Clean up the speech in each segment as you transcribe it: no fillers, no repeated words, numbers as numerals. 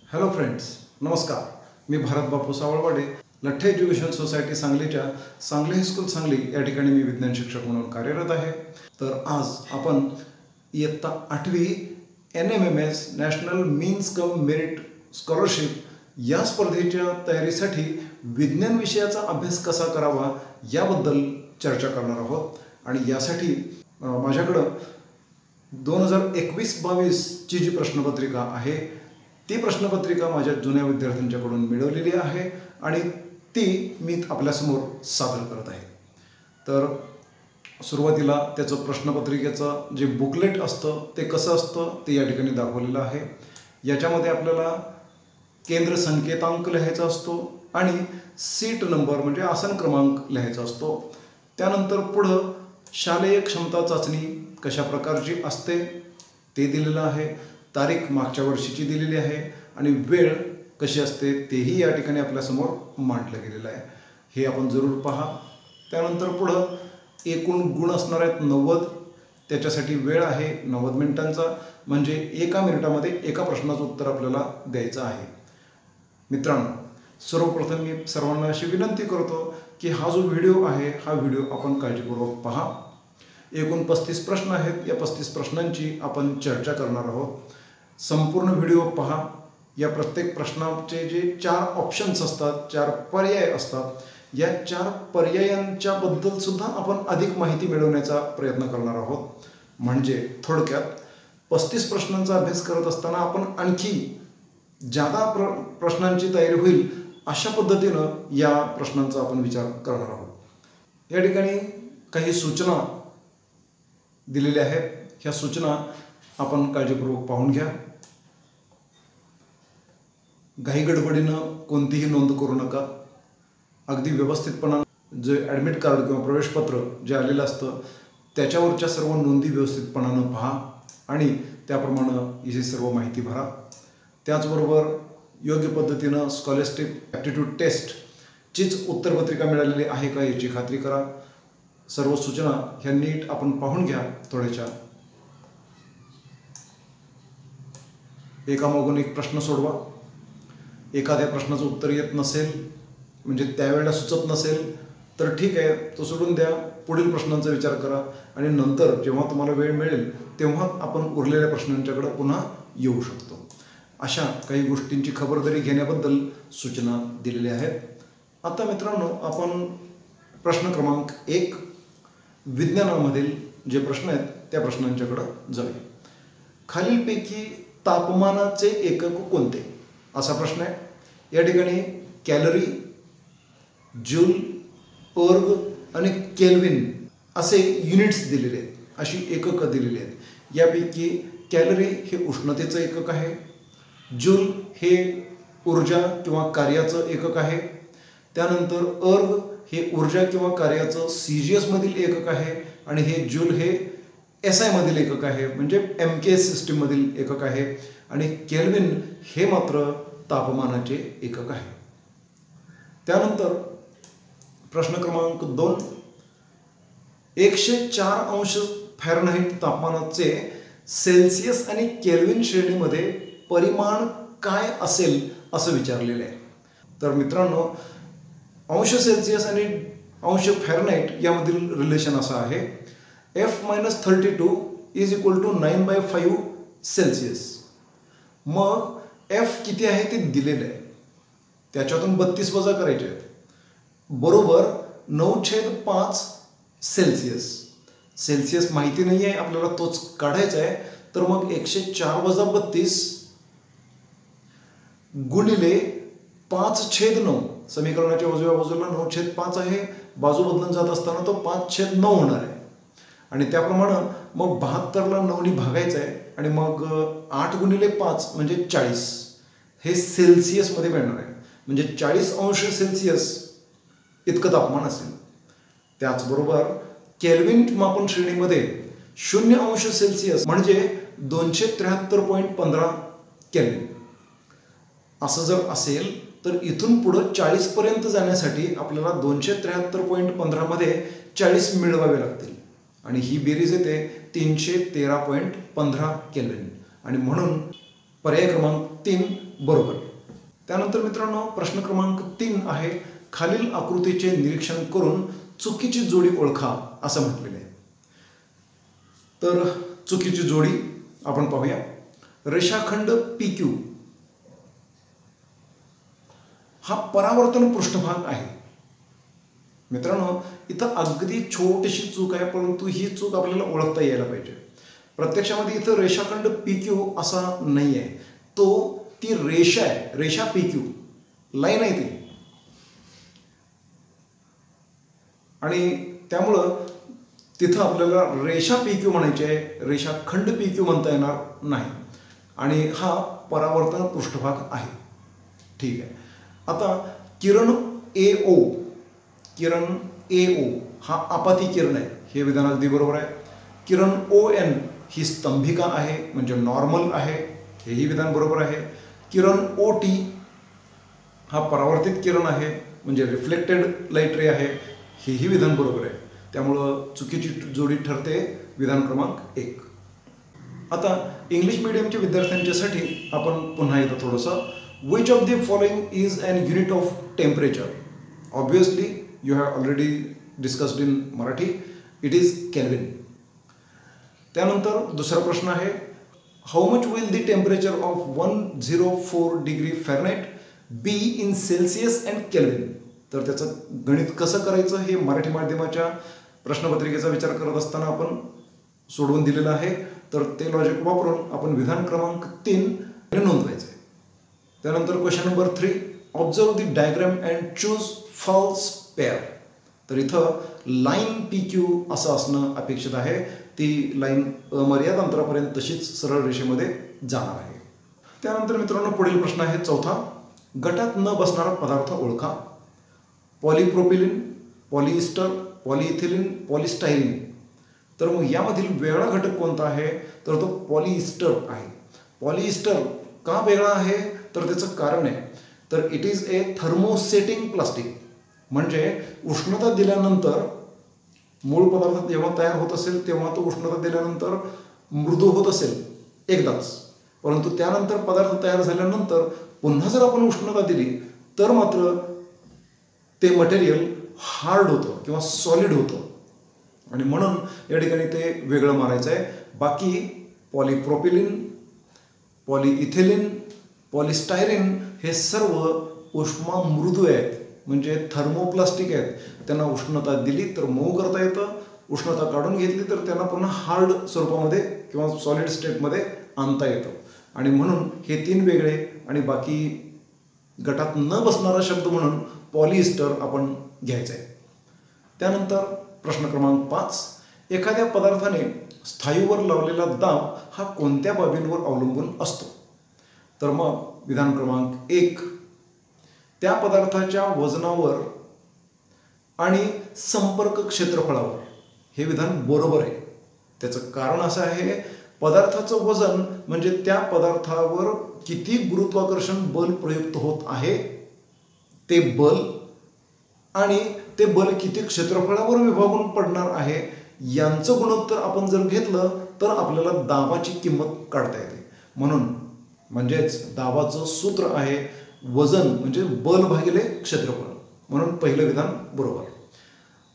Hello friends, नमस्कार. मी भारत बापू Savalwade, Latthe education society सांगलीच्या Sangli high school Sangli या ठिकाणी मी विज्ञान शिक्षक म्हणून कार्यरत आहे. तर आज आपण इयत्ता 8वी NMMS national means cum merit scholarship या स्पर्धेच्या तयारीसाठी विज्ञान विषयाचा अभ्यास कसा करावा याबद्दल चर्चा करणार आहोत. आणि यासाठी माझ्याकडं 2021-22ची जी प्रश्नपत्रिका आहे ती प्रश्नपत्रिका माझ्या जुन्या विद्यार्थ्यांच्याकडून मिळवलेली आहे आणि ती मी आपल्यासमोर सादर करत आहे. तर सुरुवातीला त्याचं प्रश्नपत्रिकेचं जे बुकलेट असतं ते कसं असतं ते या ठिकाणी दाखवलेलं आहे. याच्यामध्ये आपल्याला केंद्र संकेतांक लिहायचा असतो आणि सीट नंबर म्हणजे आसन क्रमांक लिहायचा असतो. त्यानंतर पुढं शालेय क्षमता चाचणी कशा प्रकारची असते ते दिलेलं आहे. तारीख मागच्या वर्षीची दिलेली आहे आणि वेळ कशी असते तेही या ठिकाणी आपल्यासमोर मांडलं गेलेलं आहे. हे आपण जरूर पहा. त्यानंतर पुढं एकूण गुण असणार आहेत 90. त्याच्यासाठी वेळ आहे 90 मिनिटांचा, म्हणजे 1 मिनिटामध्ये एका प्रश्नाचं उत्तर आपल्याला द्यायचं आहे. मित्रांनो, सर्वप्रथम मी सर्वांना अशी विनंती करतो की हा जो व्हिडिओ आहे हा व्हिडिओ आपण काळजीपूर्वक पहा. एकूण 35 प्रश्न आहेत. या 35 प्रश्नांची आपण चर्चा करणार आहोत. संपूर्ण व्हिडिओ पहा. या प्रत्येक प्रश्नाचे जे 4 ऑप्शन्स असतात, 4 पर्याय असतात, या 4 पर्यायांच्या बद्दल सुद्धा आपण अधिक माहिती मिळवण्याचा प्रयत्न करणार आहोत. म्हणजे थोडक्यात 35 प्रश्नांचा अभ्यास करत असताना आपण आणखी जादा प्रश्नांची तयारी होईल अशा पद्धतीनं या प्रश्नांचा आपण विचार करणार आहोत. या ठिकाणी काही सूचना दिलेल्या आहेत. ह्या सूचना आपण काळजीपूर्वक पाहून घ्या. घाईगडबडीनं कोणतीही नोंद करू नका. अगदी व्यवस्थितपणानं जे ॲडमिट कार्ड किंवा प्रवेशपत्र जे आलेलं असतं त्याच्यावरच्या सर्व नोंदी व्यवस्थितपणानं पहा आणि त्याप्रमाणे ही सर्व माहिती भरा. त्याचबरोबर योग्य पद्धतीनं स्कॉलरशिप ॲप्टिट्यूड टेस्टचीच उत्तरपत्रिका मिळालेली आहे का याची खात्री करा. सर्व सूचना ह्या नीट आपण पाहून घ्या. थोड्याशा एकामागून एक प्रश्न सोडवा. एखाद्या प्रश्नाचं उत्तर येत नसेल म्हणजे त्यावेळेला सुचत नसेल तर ठीक आहे, तो सोडून द्या. पुढील प्रश्नांचा विचार करा आणि नंतर जेव्हा तुम्हाला वेळ मिळेल तेव्हा आपण उरलेल्या प्रश्नांच्याकडे पुन्हा येऊ शकतो. अशा काही गोष्टींची खबरदारी घेण्याबद्दल सूचना दिलेल्या आहेत. आता मित्रांनो, आपण प्रश्न क्रमांक 1 विज्ञानामधील जे प्रश्न आहेत त्या प्रश्नांच्याकडं जाऊया. खालीलपैकी तापमानाचे एकक कोणते असा प्रश्न आहे. या ठिकाणी कॅलरी, जूल, अर्ग आणि केल्विन असे युनिट्स दिलेले आहेत, अशी एककं दिलेली आहेत. यापैकी कॅलरी हे उष्णतेचं एकक आहे, जूल हे ऊर्जा किंवा कार्याचं एकक आहे, त्यानंतर अर्ग हे ऊर्जा किंवा कार्याचं CGS मधील एकक आहे आणि हे जूल हे SI मधील एकक आहे, म्हणजे MKS सिस्टीममधील एकक आहे आणि केल्विन हे मात्र तापमानाचे एकक आहे. त्यानंतर प्रश्न क्रमांक 2 104° तापमानाचे सेल्सिअस आणि केल्विन श्रेणीमध्ये परिमाण काय असेल असं विचारलेलं आहे. तर मित्रांनो, अंश सेल्सिअस आणि अंश फॅरनहाईट यामधील रिलेशन असं आहे F-32 = 9/5 सेल्सिअस. मग F किती आहे ते दिलेलं आहे, त्याच्यातून 32 वजा करायचे आहेत, बरोबर 9/5 सेल्सिअस. सेल्सिअस माहिती नाही आहे आपल्याला, तोच काढायचा आहे. तर मग 104 - 32 गुणिले 5/9. समीकरणाच्या उजव्या बाजूला 9/5 आहे, बाजू बदलून जात असताना तो 5/9 होणार आहे आणि त्याप्रमाणे मग 72ला 9ने भागायचं आहे आणि मग 8 गुणिले 5 म्हणजे 40 हे सेल्सिअसमध्ये मिळणार आहे. म्हणजे 40° सेल्सिअस इतकं तापमान असेल. त्याचबरोबर केल्विन मापन श्रेणीमध्ये 0° सेल्सिअस म्हणजे 273.15 केल्विन असं जर असेल तर इथून पुढं 40 पर्यंत जाण्यासाठी आपल्याला 273.15 मध्ये 40 मिळवावे लागतील आणि ही बेरीज येते 313.15 केल्विन. आणि म्हणून पर्याय क्रमांक 3 बरोबर. त्यानंतर मित्रांनो प्रश्न क्रमांक 3 आहे, खालील आकृतीचे निरीक्षण करून चुकीची जोडी ओळखा असं म्हटलेलं आहे. तर चुकीची जोडी आपण पाहूया. रेषाखंड PQ हा परावर्तन पृष्ठभाग आहे. मित्रांनो इथं अगदी छोटीशी चूक आहे, परंतु ही चूक आपल्याला ओळखता यायला पाहिजे. प्रत्यक्षामध्ये इथं रेषाखंड PQ असा नाही आहे, ती रेषा आहे, रेषा PQ लाईन आहे ती. आणि त्यामुळं तिथं आपल्याला रेषा PQ म्हणायची आहे, रेषाखंड PQ म्हणता येणार नाही. आणि हा परावर्तन पृष्ठभाग आहे. ठीक आहे. आता किरण AO हा आपाती किरण आहे, हे विधान अगदी बरोबर आहे. किरण ON ही स्तंभिका आहे म्हणजे नॉर्मल आहे, हेही विधान बरोबर आहे. किरण OT हा परावर्तित किरण आहे म्हणजे रिफ्लेक्टेड लाईट रे आहे, हेही विधान बरोबर आहे. त्यामुळं चुकीची जोडी ठरते विधान क्रमांक 1. आता इंग्लिश मीडियमच्या विद्यार्थ्यांच्यासाठी आपण पुन्हा एकदा थोडंसं, which of the following is an unit of temperature. Obviously you have already discussed in Marathi, it is kelvin. त्यानंतर दुसरा प्रश्न आहे, how much will the temperature of 104 degree Fahrenheit be in Celsius and kelvin. तर त्याचं गणित कसं करायचं हे मराठी माध्यमाच्या प्रश्नपत्रिकेचा विचार करत असताना आपण सोडवून दिलेलं आहे. तर ते लॉजिक वापरून आपण विधान क्रमांक 3 नोंदवायचं आहे. त्यानंतर question number 3, observe the diagram and choose false pair. तर इथं लाईन PQ असं असणं अपेक्षित आहे. ती लाईन अमर्याद अंतरापर्यंत तशीच सरळ रेषेमध्ये जाणार आहे. त्यानंतर मित्रांनो पुढील प्रश्न आहे 4था, गटात न बसणारा पदार्थ ओळखा. पॉलिप्रोपिलिन, पॉलिइस्टर, पॉलिइथिलीन, पॉलिस्टायरीन. तर मग यामधील वेगळा घटक कोणता आहे, तर तो पॉलिइस्टर आहे. पॉलिइस्टर का वेगळा आहे, तर त्याचं कारण आहे, तर it is a thermosetting plastic. म्हणजे उष्णता दिल्यानंतर मूळ पदार्थ जेव्हा तयार होत असेल तेव्हा तो उष्णता दिल्यानंतर मृदू होत असेल एकदाच, परंतु त्यानंतर पदार्थ तयार झाल्यानंतर पुन्हा जर आपण उष्णता दिली तर मात्र ते मटेरियल हार्ड होतं किंवा सॉलिड होतं. आणि म्हणून या ठिकाणी ते वेगळं मारायचं आहे. बाकी पॉलिप्रोपिलिन, पॉलिइथिलीन, पॉलिस्टायरीन हे सर्व उष्मा मृदू आहेत म्हणजे थर्मोप्लास्टिक आहेत. त्यांना उष्णता दिली तर मऊ करता येतं, उष्णता काढून घेतली तर त्यांना पुन्हा हार्ड स्वरूपामध्ये किंवा सॉलिड स्टेटमध्ये आणता येतं. आणि म्हणून हे 3 वेगळे आणि बाकी गटात न बसणारा शब्द म्हणून पॉलिइस्टर आपण घ्यायचं आहे. त्यानंतर प्रश्न क्रमांक 5, एखाद्या पदार्थाने स्थायूवर लावलेला दाब हा कोणत्या बाबींवर अवलंबून असतो. तर मग विधान क्रमांक 1, त्या पदार्थाच्या वजनावर आणि संपर्क क्षेत्रफळावर. हे विधान बरोबर आहे. त्याचं कारण असं आहे, पदार्थाचं वजन म्हणजे त्या पदार्थावर किती गुरुत्वाकर्षण बल प्रयुक्त होत आहे ते बल, आणि ते बल किती क्षेत्रफळावर विभागून पडणार आहे यांचं गुणोत्तर आपण जर घेतलं तर आपल्याला दाबाची किंमत काढता येते. म्हणजेच दाबाचं सूत्र आहे वजन म्हणजे बल भागिले क्षेत्रफळ. म्हणून पहिलं विधान बरोबर.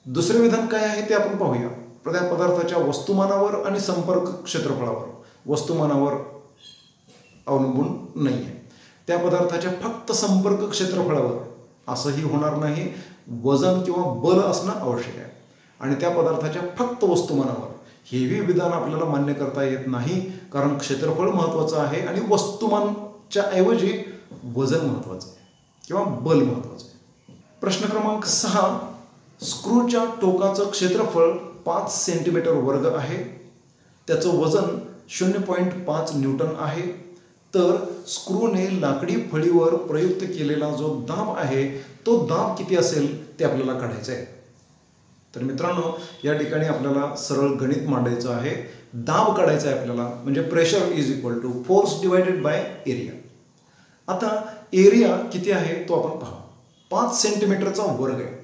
दुसरे विधान काय आहे ते आपण पाहूया. त्या पदार्थाच्या वस्तुमानावर आणि संपर्क क्षेत्रफळावर. वस्तुमानावर अवलंबून नाही आहे. त्या पदार्थाच्या फक्त संपर्क क्षेत्रफळावर असंही होणार नाही, वजन किंवा बल असणं आवश्यक आहे. आणि त्या पदार्थाच्या फक्त वस्तुमानावर हेही विधान आपल्याला मान्य करता येत नाही, कारण क्षेत्रफळ महत्त्वाचं आहे आणि वस्तुमानच्या ऐवजी वजन महत्त्वाचं आहे किंवा बल महत्त्वाचं आहे. प्रश्न क्रमांक 6, स्क्रूच्या टोकाचं क्षेत्रफळ 5 सेंटीमीटर वर्ग आहे. त्याचं वजन 0.5 न्यूटन आहे. तर स्क्रूने लाकडी फळीवर प्रयुक्त केलेला जो दाब आहे तो दाब किती असेल ते आपल्याला काढायचं आहे. तर मित्रांनो या ठिकाणी आपल्याला सरळ गणित मांडायचं आहे. दाब काढायचा आहे आपल्याला, म्हणजे pressure is equal to force divided by area. आता एरिया किती आहे तो आपण पाहू. 5 सेंटीमीटरचा वर्ग आहे.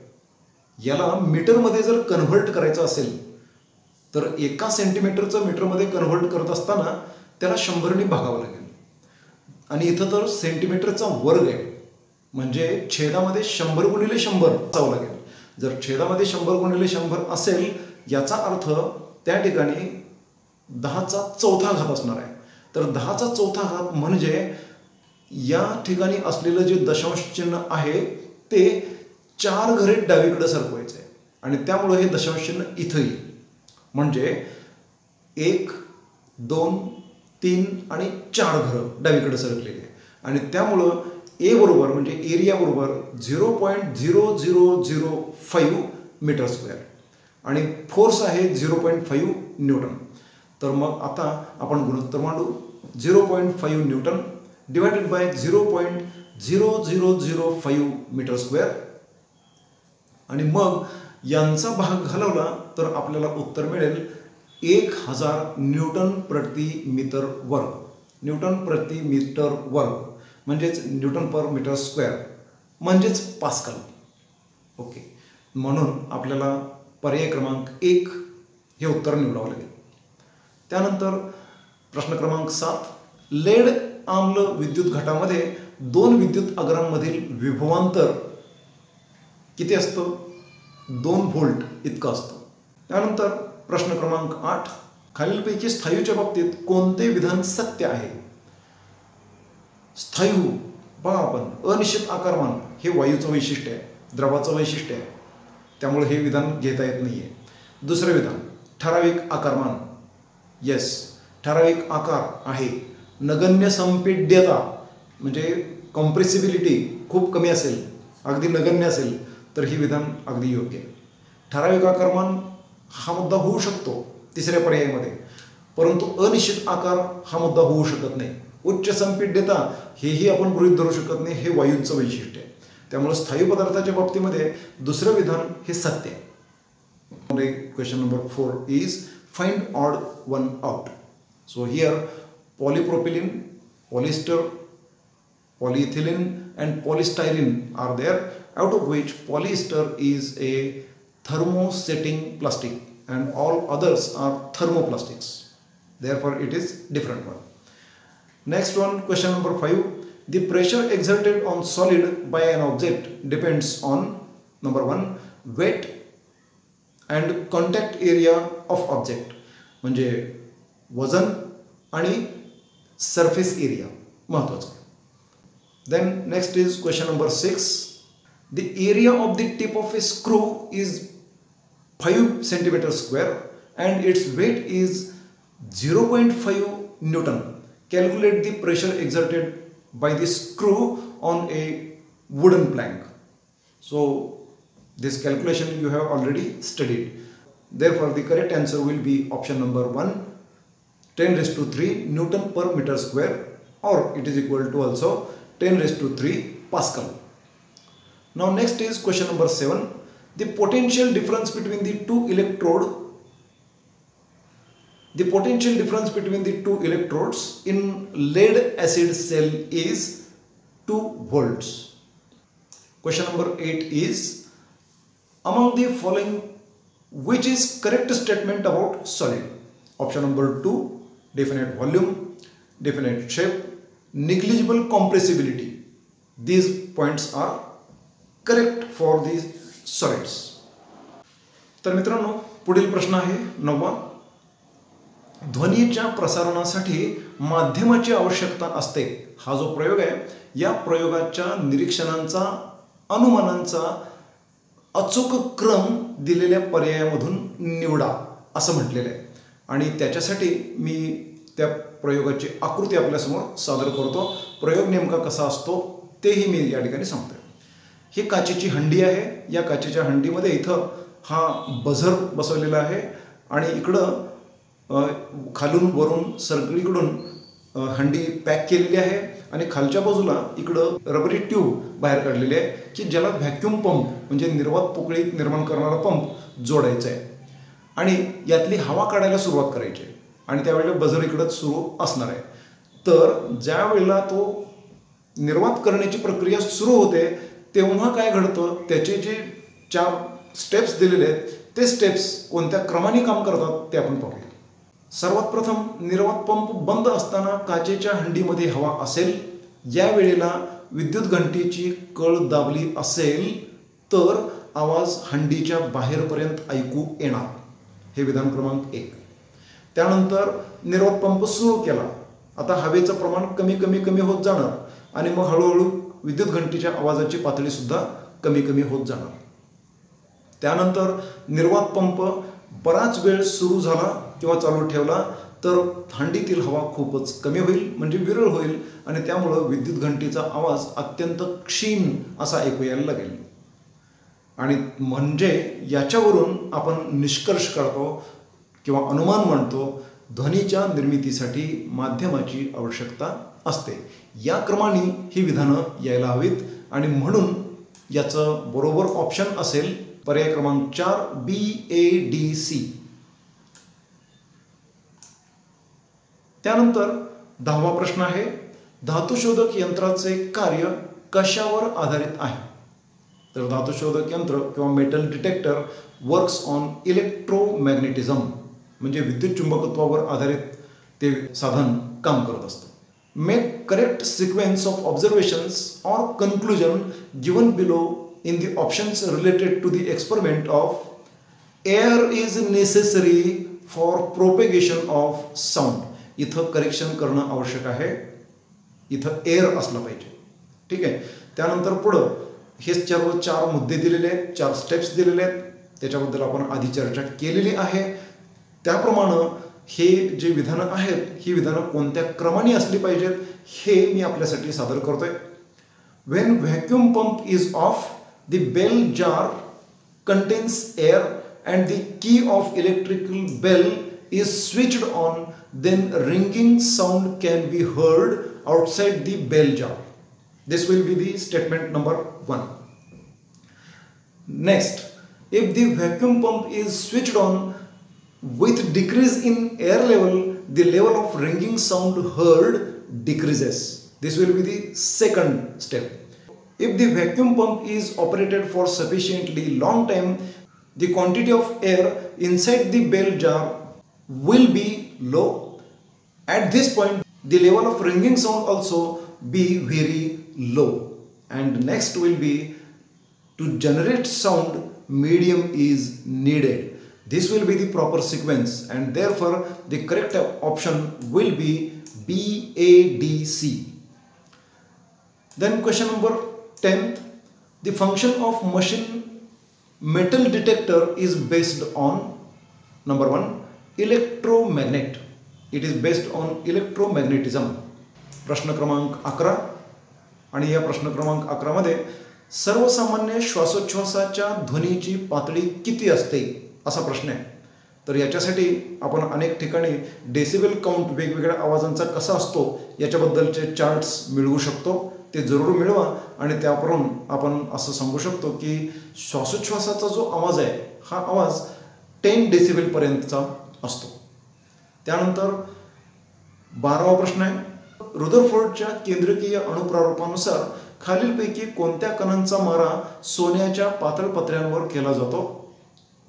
याला मीटरमध्ये जर कन्व्हर्ट करायचं असेल तर 1 सेंटीमीटरचं मीटरमध्ये कन्व्हर्ट करत असताना त्याला 100ने भागावं लागेल. आणि इथं तर सेंटीमीटरचा वर्ग आहे, म्हणजे छेदामध्ये 100 गुणिले 100 असावं लागेल. जर छेदामध्ये 100 गुणिले 100 असेल याचा अर्थ त्या ठिकाणी 10चा चौथा घात असणार आहे. तर 10चा चौथा घात म्हणजे या ठिकाणी असलेलं जे दशांश चिन्ह आहे ते 4 घरे डावीकडे सरकवायचं आहे आणि त्यामुळे हे दशांश चिन्ह इथं येईल. म्हणजे 1, 2, 3 आणि 4 घरं डावीकडे सरकलेली आहे आणि त्यामुळं ए बरोबर म्हणजे एरिया बरोबर 0.0005 मीटर स्क्वेअर आणि फोर्स आहे 0.5 न्यूटन. तर मग आता आपण गुणोत्तर मांडू. 0.5 newton divided by 0.0005 metre square आणि मग यांचा भाग घालवला तर आपल्याला उत्तर मिळेल 1000 न्यूटन प्रति मीटर वर्ग. न्यूटन प्रति मीटर वर्ग म्हणजेच न्यूटन पर मीटर स्क्वेअर म्हणजेच पास्कल. ओके, म्हणून आपल्याला पर्याय क्रमांक 1 हे उत्तर निवडावं लागेल. त्यानंतर प्रश्न क्रमांक 7. लेड आम्ल विद्युत घटामध्ये 2 विद्युत अग्रांमधील विभवांतर किती असतं? 2 व्होल्ट इतकं असतं. त्यानंतर प्रश्न क्रमांक 8. खालीलपैकी स्थायूच्या बाबतीत कोणते विधान सत्य आहे? स्थायू पहा आपण अनिश्चित आकारमान हे वायूचं वैशिष्ट्य आहे, द्रवाचं वैशिष्ट्य आहे, त्यामुळे हे विधान घेता येत नाही आहे. दुसरं विधान ठराविक आकारमान, येस ठराविक आकार आहे. नगण्य संपीड्यता म्हणजे कॉम्प्रेसिबिलिटी खूप कमी असेल, अगदी नगण्य असेल तर ही विधान अगदी योग्य आहे. ठराविक आकारमान हा मुद्दा होऊ शकतो तिसऱ्या पर्यायामध्ये, परंतु अनिश्चित आकार हा मुद्दा होऊ शकत नाही. उच्च संपीड्यता हेही आपण गृहीत धरू शकत नाही, हे वायूंचं वैशिष्ट्य आहे. त्यामुळे स्थायू पदार्थाच्या बाबतीमध्ये दुसरं विधान हे सत्य आहे. Question number 4 is find odd one out. So here polypropylene, polyester, polyethylene and polystyrene are there, out of which polyester is a thermosetting plastic and all others are thermoplastics. Therefore it is different one. Next one, question number 5. The pressure exerted on solid by an object depends on number 1 weight and contact area of object. म्हणजे वजन आणि surface area महत्वाचं. Then next is question number 6. The area of the tip of a screw is 5 centimeter square and its weight is 0.5 Newton. Calculate the pressure exerted by the screw on a wooden plank. So this calculation you have already studied. Therefore the correct answer will be option number 1, 10⁻³ Newton per meter square, or it is equal to also 10⁻³ Pascal. Now next is question number 7. The potential difference between the two electrodes in lead acid cell is 2 volts. Question number 8 is, among the following which is correct statement about solid? Option number 2, definite volume, definite shape, negligible compressibility. These points are correct for these solids. तर मित्रांनो, पुढील प्रश्न आहे 9वा. ध्वनीच्या प्रसारणासाठी माध्यमाची आवश्यकता असते. हा जो प्रयोग आहे या प्रयोगाच्या निरीक्षणांचा अनुमानांचा अचूक क्रम दिलेल्या पर्यायामधून निवडा असं म्हटलेलं आहे आणि त्याच्यासाठी मी त्या प्रयोगाची आकृती आपल्यासमोर सादर करतो. प्रयोग नेमका कसा असतो तेही मी या ठिकाणी सांगतो. ही काचेची हंडी आहे. या काचेच्या हंडीमध्ये इथं हा बझर बसवलेला आहे आणि इकडं खालून वरून सगळीकडून हंडी पॅक केलेली आहे आणि खालच्या बाजूला इकडं रबरी ट्यूब बाहेर काढलेली आहे की ज्याला व्हॅक्यूम पंप म्हणजे निर्वात पोकळी निर्माण करणारा पंप जोडायचा आहे आणि यातली हवा काढायला सुरुवात करायची आहे आणि त्यावेळेला बझर इकडंच सुरू असणार आहे. तर ज्या वेळेला तो निर्वात करण्याची प्रक्रिया सुरू होते तेव्हा काय घडतं, त्याचे जे 4 स्टेप्स दिलेले आहेत ते स्टेप्स कोणत्या क्रमाने काम करतात ते आपण पाहूया. सर्वात प्रथम निर्वात पंप बंद असताना काचेच्या हंडीमध्ये हवा असेल या वेळेला विद्युत घंटेची कळ दाबली असेल तर आवाज हंडीच्या बाहेरपर्यंत ऐकू येणार. हे विधान क्रमांक 1. त्यानंतर निर्वात पंप सुरू केला. आता हवेचं प्रमाण कमी कमी कमी होत जाणार आणि मग हळूहळू विद्युत घंटेच्या आवाजाची पातळीसुद्धा कमी कमी होत जाणार. त्यानंतर निर्वात पंप बराच वेळ सुरू झाला किंवा चालू ठेवला तर हंडीतील हवा खूपच कमी होईल, म्हणजे विरळ होईल आणि त्यामुळं विद्युत घंटेचा आवाज अत्यंत क्षीण असा ऐकू यायला लागेल. आणि म्हणजे याच्यावरून आपण निष्कर्ष काढतो किंवा अनुमान म्हणतो ध्वनीच्या निर्मितीसाठी माध्यमाची आवश्यकता असते. या क्रमाने ही विधानं यायला हवीत आणि म्हणून याचं बरोबर ऑप्शन असेल पर्याय क्रमांक 4 BADC. त्यानंतर 10वा प्रश्न आहे, धातुशोधक यंत्राचे कार्य कशावर आधारित आहे? तर धातुशोधक यंत्र किंवा मेटल डिटेक्टर वर्क्स ऑन इलेक्ट्रोमॅग्नेटिझम, म्हणजे विद्युत चुंबकत्वावर आधारित ते साधन काम करत असतं. Make correct sequence of observations or conclusion given below in the options related to the experiment of air is necessary for propagation of sound. इथं करेक्शन करणं आवश्यक आहे. इथं एअर असलं पाहिजे. ठीक आहे. त्यानंतर पुढं हे सर्व 4 मुद्दे दिलेले आहेत, 4 स्टेप्स दिलेले आहेत. त्याच्याबद्दल आपण आधी चर्चा केलेली आहे. त्याप्रमाणे हे जे विधानं आहेत ही विधानं कोणत्या क्रमाने असली पाहिजेत हे मी आपल्यासाठी सादर करतोय. When vacuum pump is off, the bell jar contains air and the key of electrical bell is switched on, then ringing sound can be heard outside the bell jar. This will be the statement number 1. Next, if the vacuum pump is switched on with decrease in air level, the level of ringing sound heard decreases. This will be the second step. If the vacuum pump is operated for sufficiently long time, the quantity of air inside the bell jar will be low. At this point, the level of ringing sound also be very low. And next will be to generate sound, medium is needed. This will be the proper sequence and therefore the correct option will be BADC. Then question number 10. The function of machine metal detector is based on number 1 electromagnet. It is based on electromagnetism. प्रश्न क्रमांक 11 आणि या प्रश्न क्रमांक 11 मध्ये सर्वसामान्य श्वासोच्छवासाच्या ध्वनीची पातळी किती असते असा प्रश्न आहे. तर याच्यासाठी आपण अनेक ठिकाणी डेसिबल काउंट वेगवेगळ्या आवाजांचा कसा असतो याच्याबद्दलचे चार्ट्स मिळवू शकतो. ते जरूर मिळवा आणि त्यावरून आपण असं सांगू शकतो की श्वासोच्छवासाचा जो आवाज आहे हा आवाज 10 डेसिबलपर्यंतचा असतो. त्यानंतर 12वा प्रश्न आहे, रुदरफोर्डच्या केंद्रकीय अणुप्रारूपानुसार खालीलपैकी कोणत्या कणांचा मारा सोन्याच्या पातळ पत्र्यांवर केला जातो?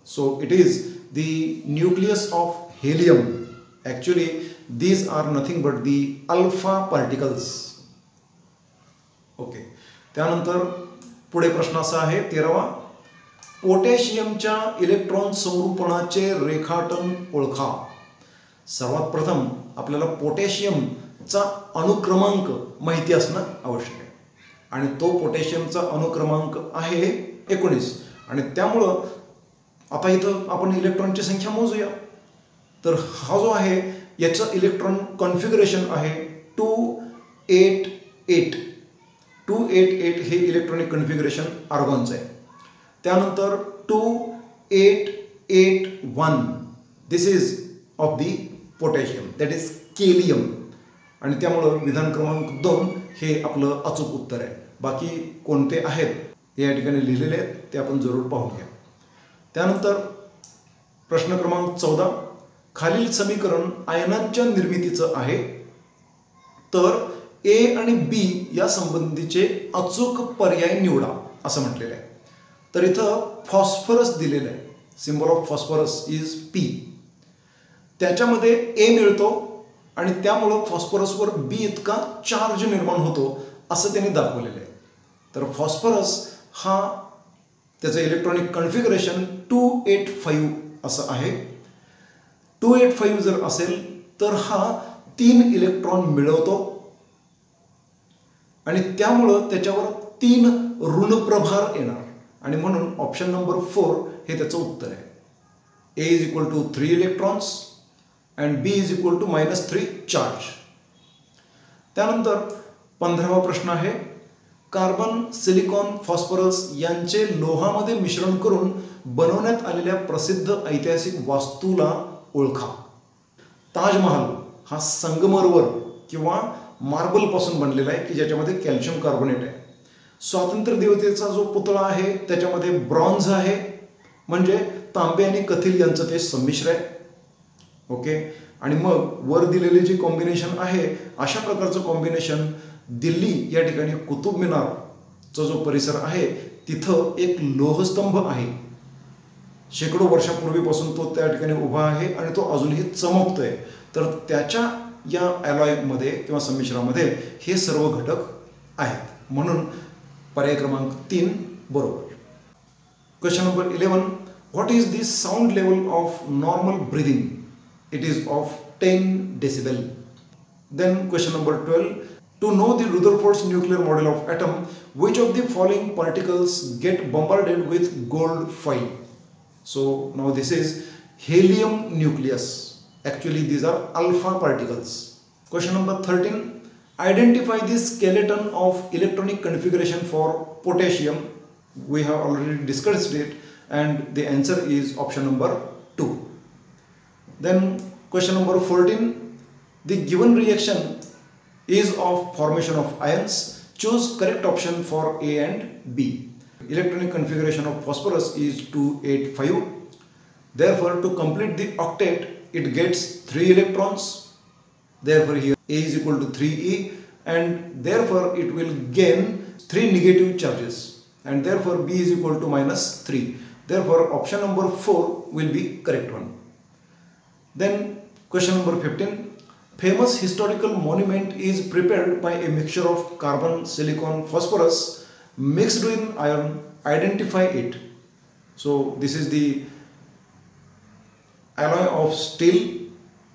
So it is the nucleus of helium. Actually these are nothing but the alpha particles. Okay. त्यानंतर पुढे प्रश्न असा आहे 13वा, पोटॅशियमच्या इलेक्ट्रॉन संरूपणाचे रेखाटन ओळखा. सर्वात प्रथम आपल्याला पोटॅशियमचा अणुक्रमांक माहिती असणं आवश्यक आहे आणि तो पोटॅशियमचा अणुक्रमांक आहे 19 आणि त्यामुळं आता इथं आपण इलेक्ट्रॉनची संख्या मोजूया. तर हा जो आहे याचं इलेक्ट्रॉन कॉन्फिगरेशन आहे 288. 288 हे इलेक्ट्रॉनिक कॉन्फिगरेशन आर्गॉनचं आहे. त्यानंतर 2881 this is of the potassium, that is kalium. आणि त्यामुळं विधान क्रमांक 2 हे आपलं अचूक उत्तर आहे. बाकी कोणते आहेत हे या ठिकाणी लिहिलेले आहेत ते आपण जरूर पाहून घ्या. त्यानंतर प्रश्न क्रमांक 14, खालील समीकरण आयनांच्या निर्मितीचं आहे तर ए आणि बी या संबंधीचे अचूक पर्याय निवडा असं म्हटलेलं आहे. तर इथं फॉस्फरस दिलेलं आहे. Symbol of phosphorus is P. त्याच्यामध्ये ए मिळतो आणि त्यामुळं फॉस्फरसवर बी इतका चार्ज निर्माण होतो असं त्यांनी दाखवलेलं आहे. तर फॉस्फरस हा त्याचं इलेक्ट्रॉनिक कन्फिगरेशन 285 असं आहे. 285 जर असेल तर हा 3 इलेक्ट्रॉन मिळवतो आणि त्यामुळं त्याच्यावर 3 ऋणप्रभार येणार आणि म्हणून ऑप्शन नंबर 4 हे त्याचं उत्तर आहे. A is equal to 3 electrons and B is equal to -3 charge. त्यानंतर 15वा प्रश्न आहे, कार्बन, सिलिकॉन, फॉस्फरस यांचे लोहामध्ये मिश्रण करून बनवण्यात आलेल्या प्रसिद्ध ऐतिहासिक वास्तूला ओळखा. ताजमहाल हा संगमरवर किंवा मार्बलपासून बनलेला आहे की ज्याच्यामध्ये कॅल्शियम कार्बोनेट आहे. स्वातंत्र्य देवतेचा जो पुतळा आहे त्याच्यामध्ये ब्रॉन्झ आहे, म्हणजे तांबे आणि कथिल यांचं ते संमिश्र आहे. ओके. आणि मग वर दिलेले जे कॉम्बिनेशन आहे अशा प्रकारचं कॉम्बिनेशन दिल्ली या ठिकाणी कुतुब मिनारचा जो परिसर आहे तिथं एक लोहस्तंभ आहे. शेकडो वर्षापूर्वीपासून तो त्या ठिकाणी उभा आहे आणि तो अजूनही चमकतोय. तर त्याच्या या ॲलॉयमध्ये किंवा संमिश्रामध्ये हे सर्व घटक आहेत, म्हणून पर्याय क्रमांक 3 बरोबर. Question number 11, what is the sound level of normal breathing? It is of 10 decibel. Then question number 12, to know the Rutherford's nuclear model of atom, which of the following particles get bombarded with gold foil? So now this is helium nucleus. Actually these are alpha particles. Question number 13, identify the skeleton of electronic configuration for potassium. We have already discussed it and the answer is option number 2. Then question number 14, the given reaction is of formation of ions. Choose correct option for A and B. Electronic configuration of phosphorus is 285. Therefore, to complete the octet, it gets 3 electrons. Therefore, here A is equal to 3e and therefore it will gain 3 negative charges and therefore B is equal to -3. Therefore, option number 4 will be correct one. Then question number 15, famous historical monument is prepared by a mixture of carbon, silicon, phosphorus mixed with iron. Identify it. So this is the alloy of steel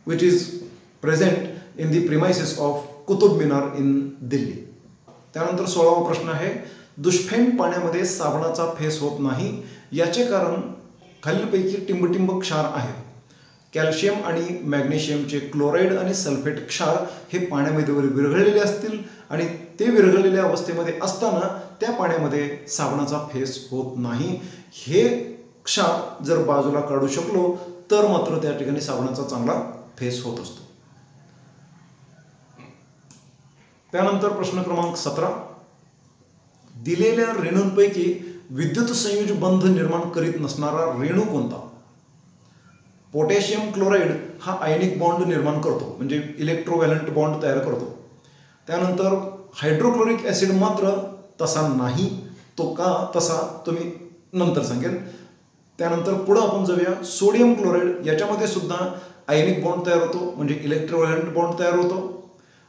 which is present in the premises of Qutub Minar in Delhi. त्यानंतर 16वा प्रश्न आहे, दुष्फेन पाण्यामध्ये साबणाचा face होत नाही याचे कारण खालीलपैकी टिंबटिंब क्षार आहेत. कॅल्शियम आणि मॅग्नेशियमचे क्लोराईड आणि सल्फेट क्षार हे पाण्यामध्ये विरघळलेले असतील आणि ते विरघळलेल्या अवस्थेमध्ये असताना त्या पाण्यामध्ये साबणाचा फेस होत नाही. हे क्षार जर बाजूला काढू शकलो तर मात्र त्या ठिकाणी साबणाचा चांगला फेस होत असतो. त्यानंतर प्रश्न क्रमांक 17, दिलेल्या रेणूंपैकी विद्युत संयोज बंध निर्माण करीत नसणारा रेणू कोणता? पोटॅशियम क्लोराईड हा आयनिक बॉन्ड निर्माण करतो, म्हणजे इलेक्ट्रोव्हॅलंट बॉन्ड तयार करतो. त्यानंतर हायड्रोक्लोरिक ॲसिड मात्र तसा नाही. तो का तसा तुम्ही नंतर सांगेन. त्यानंतर पुढं आपण जाऊया, सोडियम क्लोराईड याच्यामध्ये सुद्धा आयनिक बॉन्ड तयार होतो, म्हणजे इलेक्ट्रोव्हॅलंट बॉन्ड तयार होतो.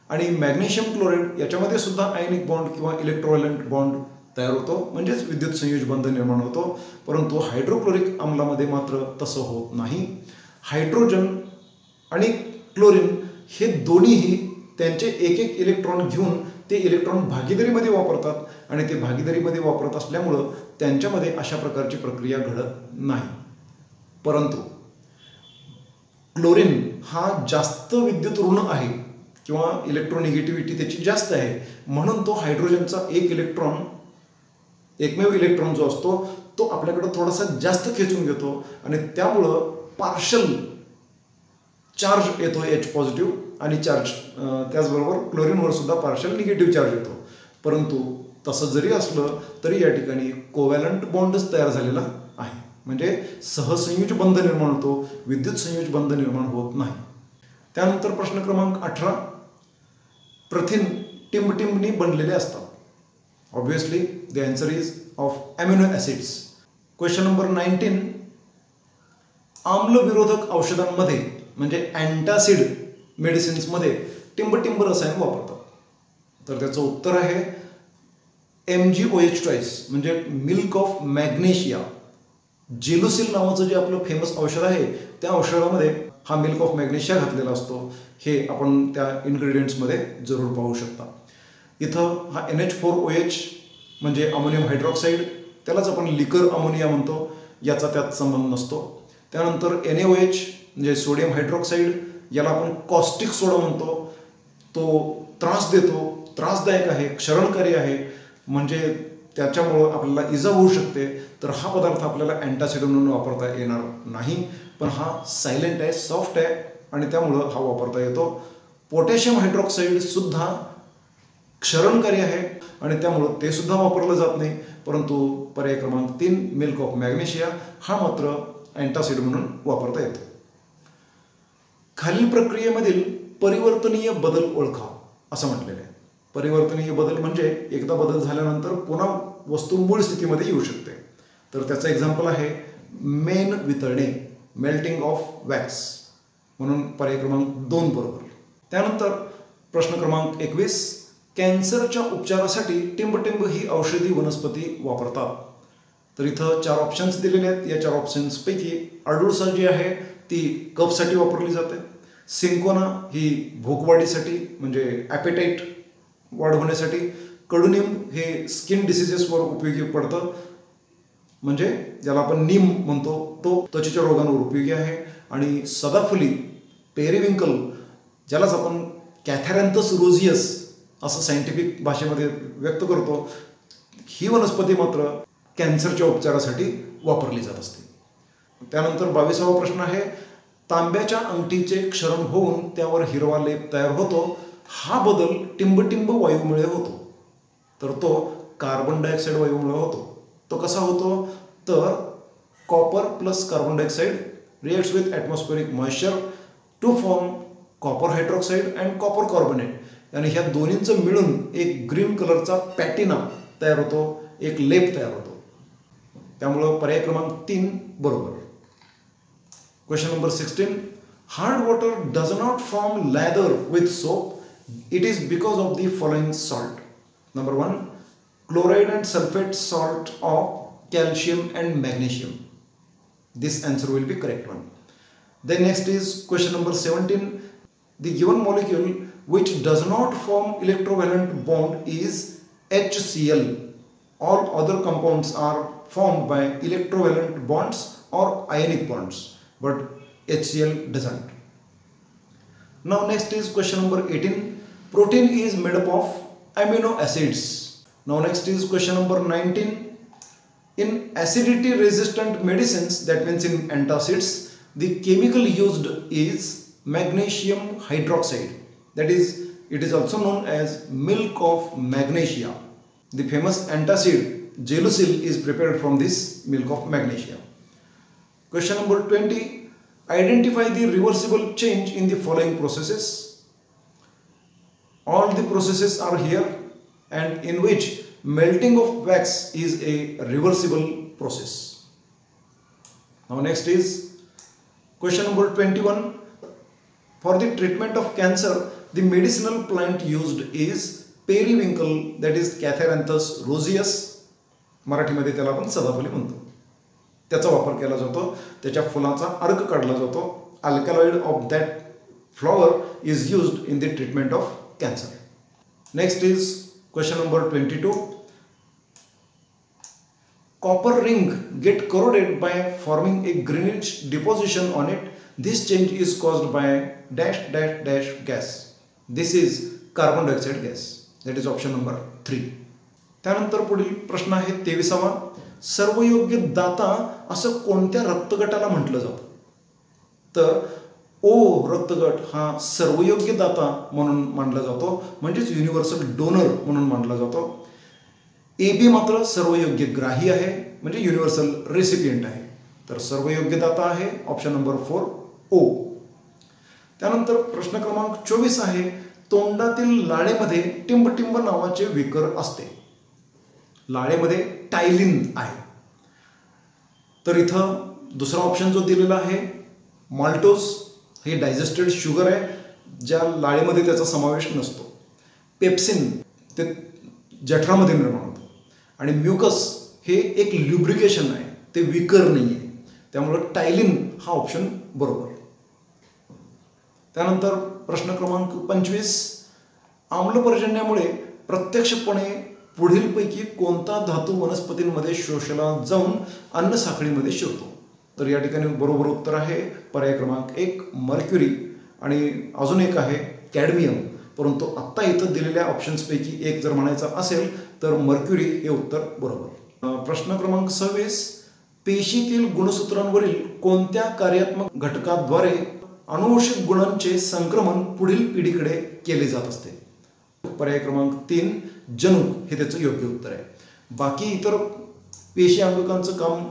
आणि मॅग्नेशियम क्लोराईड याच्यामध्ये सुद्धा आयनिक बॉन्ड किंवा इलेक्ट्रोव्हॅलंट बॉन्ड तयार होतो, म्हणजेच विद्युत संयोज बंध निर्माण होतो. परंतु हायड्रोक्लोरिक आम्लामध्ये मात्र तसं होत नाही. हायड्रोजन आणि क्लोरीन हे दोन्हीही त्यांचे एक एक इलेक्ट्रॉन घेऊन ते इलेक्ट्रॉन भागीदारीमध्ये वापरतात आणि ते भागीदारीमध्ये वापरत असल्यामुळं त्यांच्यामध्ये अशा प्रकारची प्रक्रिया घडत नाही. परंतु क्लोरीन हा जास्त विद्युत ऋण आहे किंवा इलेक्ट्रोनिगेटिव्हिटी त्याची जास्त आहे, म्हणून तो हायड्रोजनचा एकमेव इलेक्ट्रॉन जो असतो तो आपल्याकडे थोडासा जास्त खेचून घेतो आणि त्यामुळं पार्शल चार्ज येतो H पॉझिटिव्ह आणि चार्ज त्याचबरोबर क्लोरीनवर सुद्धा पार्शल निगेटिव्ह चार्ज येतो. परंतु तसं जरी असलं तरी या ठिकाणी कोव्हॅलंट बॉन्डच तयार झालेला आहे, म्हणजे सहसंयोज बंध निर्माण होतो, विद्युत संयोज बंध निर्माण होत नाही. त्यानंतर प्रश्न क्रमांक 18, प्रथिन टिंबटिंबनी बनलेले असतात. Obviously the answer is of amino acids. Question number 19, आम्लविरोधक औषधांमध्ये म्हणजे अँटासिड मेडिसिन्समध्ये टिंबटिंब रसायन वापरतात. तर त्याचं उत्तर आहे MgOH म्हणजे मिल्क ऑफ मॅग्नेशिया. जेलुसिल नावाचं जे आपलं फेमस औषध आहे त्या औषधामध्ये हा मिल्क ऑफ मॅग्नेशिया घातलेला असतो. हे आपण त्या इन्ग्रेडियंट्समध्ये जरूर पाहू शकता. इथं हा NH4OH म्हणजे अमोनियम हायड्रॉक्साईड, त्यालाच आपण लिकर अमोनिया म्हणतो, याचा त्यात संबंध नसतो. त्यानंतर NaOH म्हणजे सोडियम हायड्रॉक्साईड, याला आपण कॉस्टिक सोडा म्हणतो. तो त्रास देतो, त्रासदायक आहे, क्षरणकारी आहे, म्हणजे त्याच्यामुळं आपल्याला इजा होऊ शकते. तर हा पदार्थ आपल्याला अँटासिड म्हणून वापरता येणार नाही, पण हा सायलेंट आहे, सॉफ्ट आहे आणि त्यामुळं हा वापरता येतो. पोटॅशियम हायड्रॉक्साईड सुद्धा क्षरणकारी आहे आणि त्यामुळं ते सुद्धा वापरलं जात नाही. परंतु पर्याय क्रमांक 3 मिल्क ऑफ मॅग्नेशिया हा मात्र अँटासिड म्हणून वापरता येतो. खालील प्रक्रियेमधील परिवर्तनीय बदल ओळखा असं म्हटलेलं आहे. परिवर्तनीय बदल म्हणजे एकदा बदल झाल्यानंतर पुन्हा वस्तू मूळ स्थितीमध्ये येऊ शकते. तर त्याचं एक्झाम्पल आहे मेण वितळणे, मेल्टिंग ऑफ वॅक्स, म्हणून पर्याय क्रमांक 2 बरोबर. त्यानंतर प्रश्न क्रमांक 21, कॅन्सरच्या उपचारासाठी टिंबटिंब ही औषधी वनस्पती वापरतात. तर इथं 4 ऑप्शन्स दिलेले आहेत. या 4 ऑप्शन्सपैकी अडुळसा जी आहे ती कफसाठी वापरली जाते. सिंकोना ही भूकवाढीसाठी म्हणजे ॲपेटाईट वाढ होण्यासाठी. कडुनिंब हे स्किन डिसिजेसवर उपयोगी पडतं, म्हणजे ज्याला आपण नीम म्हणतो, तो त्वचेच्या रोगांवर उपयोगी आहे. आणि सदाफुली पेरिविंकल, ज्यालाच आपण कॅथॅरॅन्थस रोझियस असं सायंटिफिक भाषेमध्ये व्यक्त करतो, ही वनस्पती मात्र कॅन्सरच्या उपचारासाठी वापरली जात असते. त्यानंतर 22वा प्रश्न आहे, तांब्याच्या अंगठीचे क्षरण होऊन त्यावर हिरवा लेप तयार होतो, हा बदल टिंबटिंब वायूमुळे होतो. तर तो कार्बन डायऑक्साईड वायूमुळे होतो. तो कसा होतो? तर copper plus carbon dioxide reacts with atmospheric moisture to form copper hydroxide and copper carbonate, आणि ह्या दोन्हींचं मिळून एक ग्रीन कलरचा पॅटिना तयार होतो, एक लेप तयार होतो. त्यामुळं पर्याय क्रमांक 3 बरोबर. Question number 16, hard water does not form leather with soap, it is because of the following salt. Number 1, chloride and sulfate salt of calcium and magnesium. This answer will be correct one. Then next is question number 17, the given molecule which does not form electrovalent bond is HCl. All other compounds are formed by electrovalent bonds or ionic bonds, but HCl doesn't. Now next is question number 18, protein is made up of amino acids. Now next is question number 19, in acidity resistant medicines, that means in antacids, the chemical used is magnesium hydroxide, that is it is also known as milk of magnesia. The famous antacid Gelusil is prepared from this milk of magnesia. Question number 20, identify the reversible change in the following processes. All the processes are here, and in which melting of wax is a reversible process. Now next is question number 21, for the treatment of cancer the medicinal plant used is periwinkle, that is Catharanthus roseus, मराठीमध्ये त्याला आपण सदाफुली म्हणतो. त्याचा वापर केला जातो, त्याच्या फुलाचा अर्क काढला जातो. Alkaloid of that flower is used in the treatment of cancer. Next is question number 22, copper ring get corroded by forming a greenish deposition on it. This change is caused by dash dash dash gas. This is carbon dioxide gas. That is option number 3. त्यानंतर पुढील प्रश्न आहे 23वा, सर्वयोग्य दाता असं कोणत्या रक्तगटाला म्हटलं जातं? तर ओ रक्तगट हा सर्वयोग्य दाता म्हणून मानला जातो, म्हणजेच युनिव्हर्सल डोनर म्हणून मानला जातो. AB मात्र सर्वयोग्य ग्राही आहे, म्हणजे युनिव्हर्सल रेसिपियंट आहे. तर सर्वयोग्य दाता आहे ऑप्शन नंबर 4 ओ. त्यानंतर प्रश्न क्रमांक 24 आहे, तोंडातील लाळेमध्ये टिंबटिंब नावाचे विकर असते. लाळेमध्ये टायलिन आहे. तर इथं दुसरा ऑप्शन जो दिलेला आहे माल्टोज, हे डायजेस्टेड शुगर आहे, ज्या लाळेमध्ये त्याचा समावेश नसतो. पेप्सिन ते जठरामध्ये निर्माण होतं. आणि म्युकस हे एक ल्युब्रिकेशन आहे, ते विकर नाही आहे. त्यामुळं टायलिन हा ऑप्शन बरोबर. त्यानंतर प्रश्न क्रमांक 25, आम्लपर्जन्यामुळे प्रत्यक्षपणे पुढीलपैकी कोणता धातू वनस्पतींमध्ये शोषला जाऊन अन्न साखळीमध्ये शिरतो? तर या ठिकाणी बरोबर उत्तर आहे पर्याय क्रमांक 1 मर्क्युरी, आणि अजून एक आहे कॅडमियम. परंतु आत्ता इथं दिलेल्या ऑप्शन्सपैकी एक जर म्हणायचा असेल तर मर्क्युरी हे उत्तर बरोबर. प्रश्न क्रमांक 26, पेशीतील गुणसूत्रांवरील कोणत्या कार्यात्मक घटकाद्वारे अनुवंशिक गुणांचे संक्रमण पुढील पिढीकडे केले जात असते? पर्याय क्रमांक 3 जनुक हे त्याचं योग्य उत्तर आहे. बाकी इतर पेशी अंगकांचं काम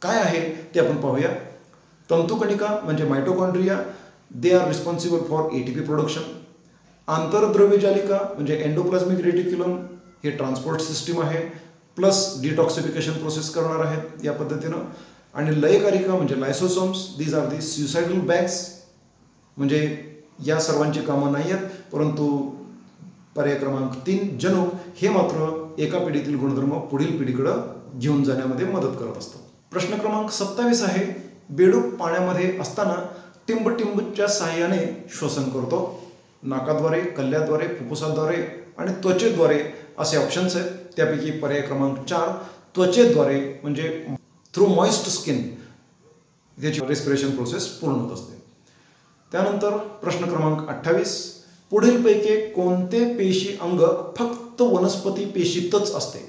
काय आहे ते आपण पाहूया. तंतुकणिका म्हणजे mitochondria, they are responsible for ATP production. आंतरद्रव्यजालिका म्हणजे एंडोप्लाझ्मिक रेटिक्युलम, हे ट्रान्सपोर्ट सिस्टीम आहे, प्लस डिटॉक्सिफिकेशन प्रोसेस करणार आहेत या पद्धतीनं. आणि लयकारिका म्हणजे lysosomes, these are the suicidal bags. म्हणजे या सर्वांची कामं नाही आहेत, परंतु पर्याय क्रमांक 3 जनुक हे मात्र एका पिढीतील गुणधर्म पुढील पिढीकडं घेऊन जाण्यामध्ये मदत करत असतं. प्रश्न क्रमांक 27 आहे, बेडूक पाण्यामध्ये असताना टिंबटिंबच्या साहाय्याने श्वसन करतो. नाकाद्वारे, कल्ल्याद्वारे, फुफ्फुसाद्वारे आणि त्वचेद्वारे असे ऑप्शन्स आहेत. त्यापैकी पर्याय क्रमांक 4 त्वचेद्वारे म्हणजे थ्रू मॉइस्ट स्किन त्याची रेस्पिरेशन प्रोसेस पूर्ण होत असते. त्यानंतर प्रश्न क्रमांक 28, पुढीलपैकी कोणते पेशी अंग फक्त वनस्पती पेशीतच असते?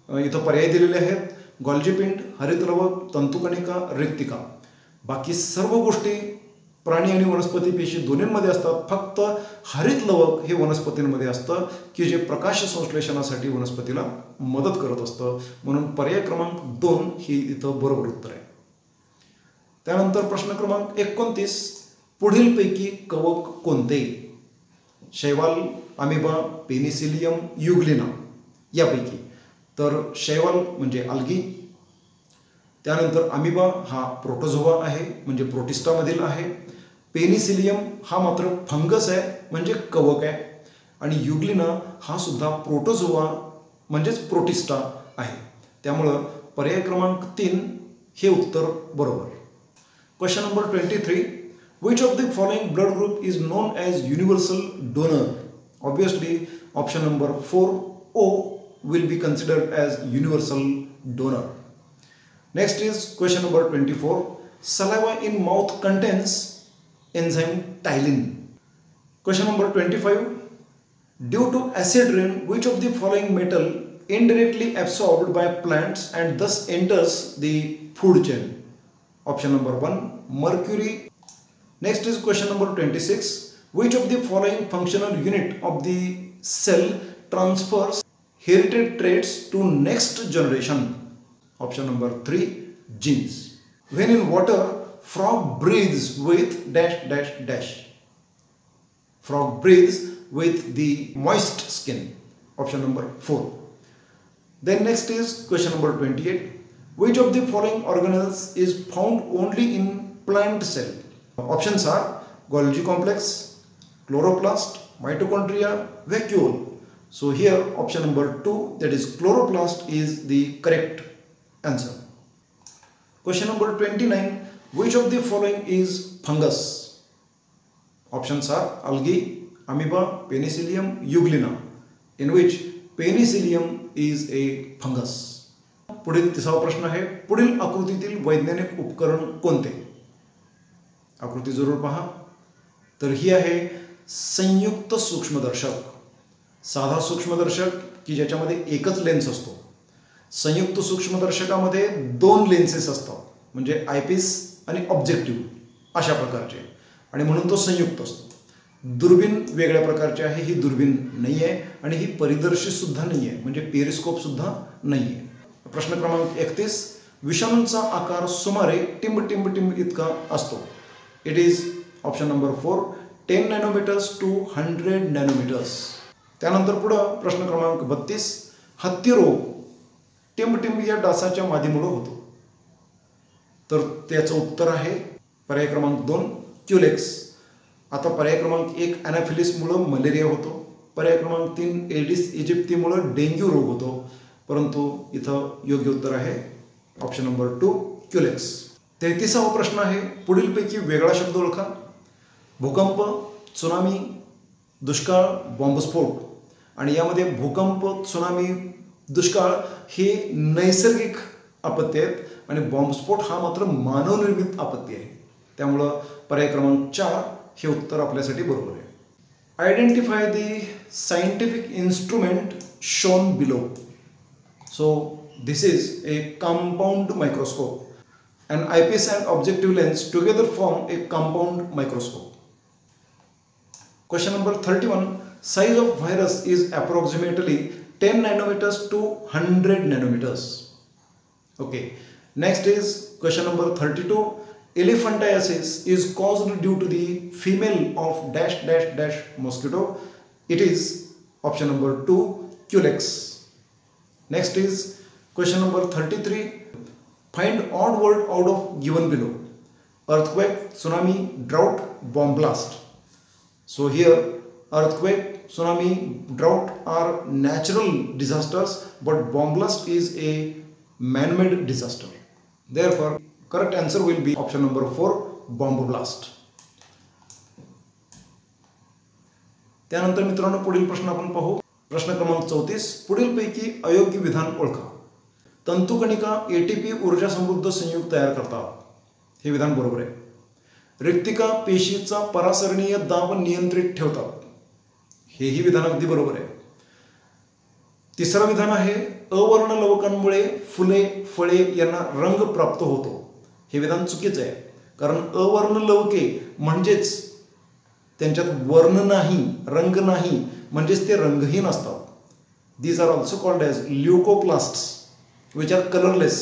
इथं पर्याय दिलेले आहेत, गॉल्जी पिंड, हरितलवक, तंतुकणिका, रिक्तिका. बाकी सर्व गोष्टी प्राणी आणि वनस्पती पेशी दोन्हींमध्ये असतात. फक्त हरितलवक हे वनस्पतींमध्ये असतं की जे प्रकाश संश्लेषणासाठी वनस्पतीला मदत करत असतं. म्हणून पर्याय क्रमांक 2 ही इथं बरोबर उत्तर आहे. त्यानंतर प्रश्न क्रमांक 29, पुढीलपैकी कवक कोणते? शैवाल, अमिबा, पेनिसिलियम, युग्लिना यापैकी. तर शैवाल म्हणजे अल्गी. त्यानंतर अमिबा हा प्रोटोझोआ आहे म्हणजे प्रोटिस्टामधील आहे. पेनिसिलियम हा मात्र फंगस आहे म्हणजे कवक आहे. आणि युग्लिना हा सुद्धा प्रोटोझोआ म्हणजेच प्रोटिस्टा आहे. त्यामुळं पर्याय क्रमांक 3 हे उत्तर बरोबर. Question number 23, which of the following blood group is known as universal donor? Obviously option number 4 O will be considered as universal donor. Next is question number 24, saliva in mouth contains enzyme ptyalin. Question number 25, due to acid rain which of the following metal indirectly absorbed by plants and thus enters the food chain? Option number 1 mercury. Next is question number 26, which of the following functional unit of the cell transfers herited traits to next generation? Option number 3 genes. When in water, frog breathes with dash dash dash. Frog breathes with the moist skin. Option number 4. Then next is question number 28, which of the following organelles is found only in plant cell? Options are Golgi complex, chloroplast, mitochondria, vacuole. So here option number 2, that is chloroplast, is the correct answer. Question number 29, which of the following is fungus? Options are algae, amoeba, penicillium, euglena, in which penicillium is a fungus. पुढील 3वा प्रश्न आहे, पुढील आकृतीतील वैज्ञानिक उपकरण कोणते? आकृती जरूर पहा. तर ही आहे संयुक्त सूक्ष्मदर्शक. साधा सूक्ष्मदर्शक की ज्याच्यामध्ये एकच लेन्स असतो. संयुक्त सूक्ष्मदर्शकामध्ये 2 लेन्सेस असतात म्हणजे आयपीस आणि ऑब्जेक्टिव्ह अशा प्रकारचे, आणि म्हणून तो संयुक्त असतो. दुर्बीण वेगळ्या प्रकारची आहे, ही दुर्बीण नाही आहे आणि ही परिदर्शी सुद्धा नाही आहे म्हणजे पेरिस्कोप सुद्धा नाही आहे. प्रश्न क्रमांक 31, विषाणूंचा आकार सुमारे टिंब इतका असतो. It is option number 4 10 nanometres to 100 nanometres. त्यानंतर पुढं प्रश्न क्रमांक 32, हत्ती रोग टिंब या डासाच्या मादीमुळे होतो. तर त्याचं उत्तर आहे पर्याय क्रमांक 2 क्युलेक्स. आता पर्याय क्रमांक 1 ॲनाफिलिसमुळं मलेरिया होतो. पर्याय क्रमांक 3 एडिस इजिप्तीमुळे डेंग्यू रोग होतो, परंतु इथं योग्य उत्तर आहे ऑप्शन नंबर 2 क्युलेक्स. 33वा प्रश्न आहे, पुढीलपैकी वेगळा शब्द ओळखा. भूकंप, त्सुनामी, दुष्काळ, बॉम्बस्फोट. आणि यामध्ये भूकंप, त्सुनामी, दुष्काळ हे नैसर्गिक आपत्ती आहेत आणि बॉम्बस्फोट हा मात्र मानवनिर्मित आपत्ती आहे. त्यामुळं पर्याय क्रमांक 4 हे उत्तर आपल्यासाठी बरोबर आहे. Identify the scientific instrument shown below. So this is a compound microscope. An eyepiece and objective lens together form a compound microscope. Question number 31. Size of virus is approximately 10 nanometers to 100 nanometers. Okay. Next is question number 32. Elephantiasis is caused due to the female of dash dash dash mosquito. It is option number 2 Culex. Next is question number 33. Find odd word out of given below. Earthquake, tsunami, drought, bomb blast. So here earthquake, tsunami, drought are natural disasters, but bomb blast is a man-made disaster. Therefore, correct answer will be option number 4, bomb blast. त्यानंतर मित्रांनो पुढील प्रश्न आपण पाहू. प्रश्न क्रमांक 34. पुढीलपैकी अयोग्य विधान ओळखा. तंतुकणिका एटीपी ऊर्जा समृद्ध संयुग तयार करतात. हे विधान बरोबर आहे. रिक्तिका पेशीचा परासरणीय दाब नियंत्रित ठेवतात. हेही विधान अगदी बरोबर आहे. तिसरं विधान आहे, अवर्ण लवकांमुळे फुले, फळे यांना रंग प्राप्त होतो. हे विधान चुकीचं आहे, कारण अवर्ण लवके म्हणजेच त्यांच्यात वर्ण नाही, रंग नाही, म्हणजेच ते रंगहीन असतात. These are also called as leucoplasts which are colourless.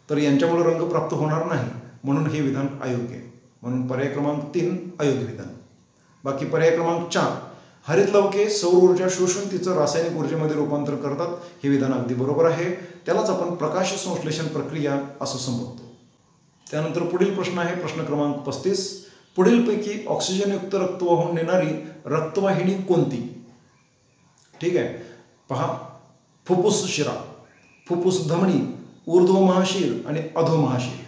तर यांच्यामुळे रंग प्राप्त होणार नाही, म्हणून हे विधान अयोग्य आहे. म्हणून पर्याय क्रमांक 3 अयोग्य विधान. बाकी पर्याय क्रमांक 4, हरित लवके सौर ऊर्जा शोषून तिचं रासायनिक ऊर्जेमध्ये रूपांतर करतात. हे विधान अगदी बरोबर आहे. त्यालाच आपण प्रकाश संश्लेषण प्रक्रिया असं संबोधतो. त्यानंतर पुढील प्रश्न आहे प्रश्न क्रमांक 35. पुढीलपैकी ऑक्सिजनयुक्त रक्त वाहून नेणारी रक्तवाहिनी कोणती? ठीक आहे, पहा. फुफ्फुस शिरा, फुफ्फुस धमनी, ऊर्ध्व महाशीर आणि अधो महाशीर.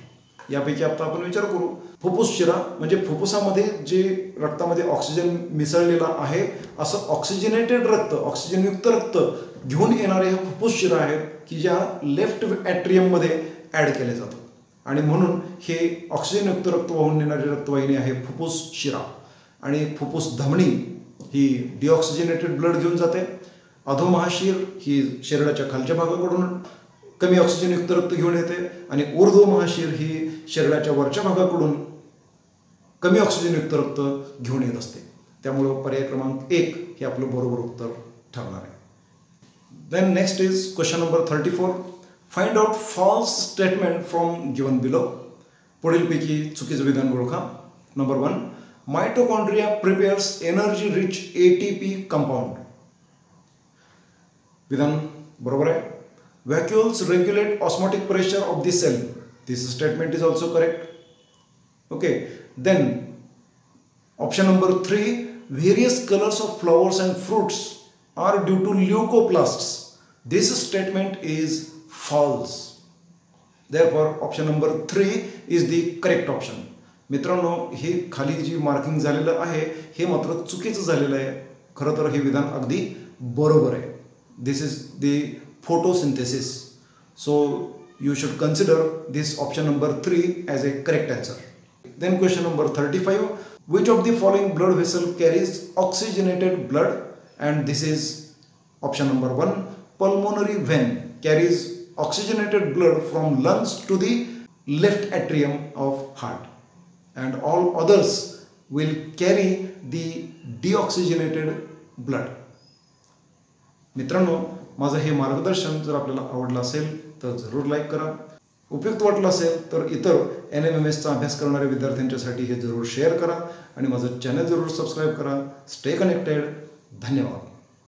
यापैकी आता आपण विचार करू. फुफ्फुस शिरा म्हणजे फुफ्फुसामध्ये जे रक्तामध्ये ऑक्सिजन मिसळलेला आहे असं ऑक्सिजनेटेड रक्त, ऑक्सिजनयुक्त रक्त घेऊन येणारे हे फुफ्फुस शिरा आहेत की ज्या लेफ्ट ॲट्रियममध्ये ॲड केले जातात. आणि म्हणून हे ऑक्सिजनयुक्त रक्त वाहून नेणारी रक्तवाहिनी आहे फुफ्फुस शिरा. आणि फुफ्फुस धमनी ही डिऑक्सिजनेटेड ब्लड घेऊन जाते. अधो महाशीर ही शरीराच्या खालच्या भागाकडून कमी ऑक्सिजनयुक्त रक्त घेऊन येते. आणि ऊर्ध्व महाशीर ही शरीराच्या वरच्या भागाकडून कमी ऑक्सिजनयुक्त रक्त घेऊन येत असते. त्यामुळं पर्याय क्रमांक 1 हे आपलं बरोबर उत्तर ठरणार आहे. Then next is question number 34. Find out false statement from given below. पुढीलपैकी चुकीचं विधान ओळखा. नंबर 1, mitochondria prepares energy rich ATP compound. विधान बरोबर आहे. Vacuoles regulate osmotic pressure of the cell. This statement is also correct. Okay. Then option number 3, various colours of flowers and fruits are due to leucoplasts. This statement is false. Therefore option number 3 is the correct option. मित्रांनो, हे खाली जी marking झालेलं आहे हे मात्र चुकीचं झालेलं आहे. खरं तर हे विधान अगदी बरोबर आहे. This is the photosynthesis. So you should consider this option number 3 as a correct answer. Then question number 35. Which of the following blood vessel carries oxygenated blood? And this is option number 1, pulmonary vein carries oxygenated blood from lungs to the left atrium of heart, and all others will carry the deoxygenated blood. मित्रांनो, माझं हे मार्गदर्शन जर आपल्याला आवडलं असेल तर जरूर लाईक करा. उपयुक्त वाटलं असेल तर इतर NMMSचा अभ्यास करणाऱ्या विद्यार्थ्यांच्यासाठी हे जरूर शेअर करा आणि माझं चॅनल जरूर सबस्क्राईब करा. Stay connected. धन्यवाद.